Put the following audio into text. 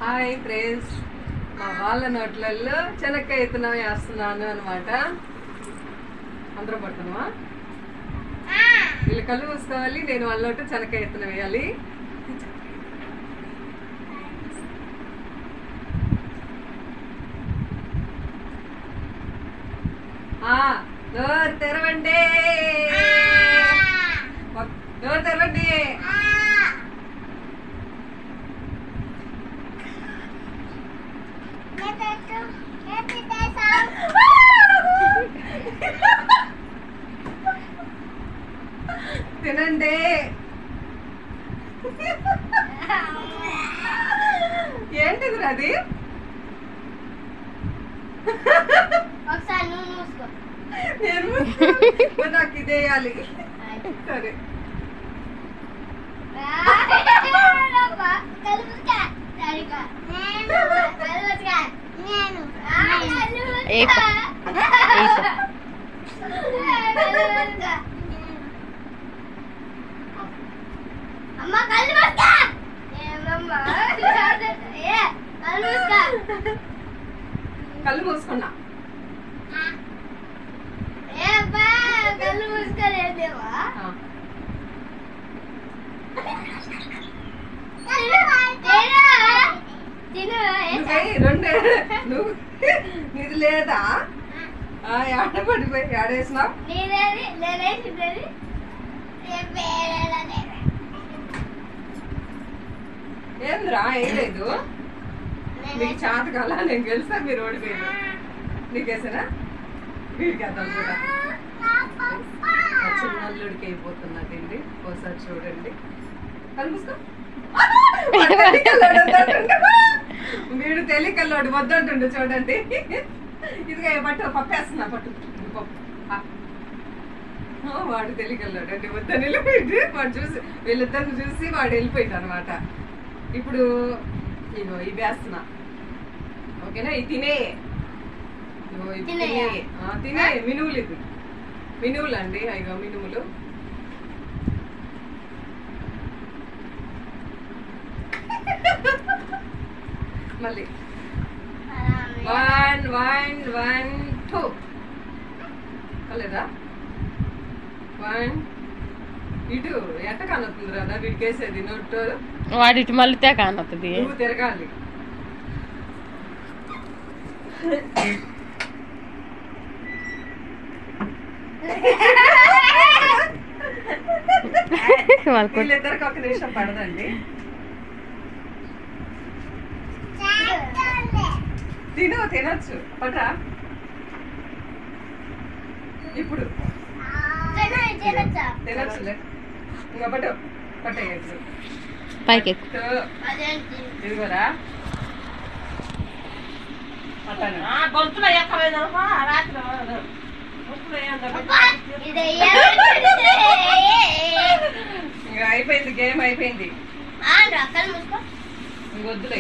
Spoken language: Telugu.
హాయ్ ఫ్రెండ్స్, మా వాళ్ళ నోట్లలో చెనక్కాయ విత్తనం వేస్తున్నాను అనమాట. అందరం పడుతున్నావా? వీళ్ళు కళ్ళు మూసుకోవాలి, నేను వాళ్ళ నోట చెనక్కాయ విత్తనం వేయాలి. డోర్ తెరవండి, డోర్ తెరవండి. తినండి. ఏంటిది అది? నేను నాకు ఇదేయాలి. సరే, కళ్ళు మూసుకున్నా. కళ్ళు మూసుకోలేదేవా? రెండు నువ్వు ఇది లేదా? ఆడ పడిపోయి ఆడేసినావు. ఏంద్రా వేయలేదు? నీకు చేత కలా నేను గెలిస్తా, మీరు ఓడిపోయారు. నీకేసానా? వీడికి అర్థం కూడా చిన్నల్లుడికి అయిపోతున్నదండి. ఒకసారి చూడండి. కనిపిస్తా వీడు తెలియకల్లోడు వద్దంటుండు. చూడండి, ఇదిగా పట్టు పప్పేస్తున్నా. పట్టు పప్పు. వాడు తెలియకల్లోడు అండి, వద్దని వెళ్ళిపోయింది. వాడు చూసి వీళ్ళిద్దరిని చూసి వాడు వెళ్ళిపోయింది అనమాట. ఇప్పుడు ఇగో ఇవి వేస్తున్నా. ఓకేనా? ఇది తినే, తినే మినువులు. ఇది మినువులు అండి. అయ్యో మినువులు. మళ్ళీ 1 1 1 2 కలేదా? 1 ఇటు ఎట్ట కానొస్తుంది రాదా? వీడికేసేది నోటు వాడి ఇటు మళ్ళీ కానొస్తుంది. నువ్వు తిరగాలి. వీళ్ళిద్దరికి ఒక నిమిషం పడదండి. తినొచ్చు. పట్రా ఇప్పుడు తినొచ్చులే. ఇంకా పట్టు పట్టేయచ్చు. పైకి ఇదిగోరా గొంతులో ఇంకా అయిపోయింది, గేమ్ అయిపోయింది. ఇంకొద్దులే.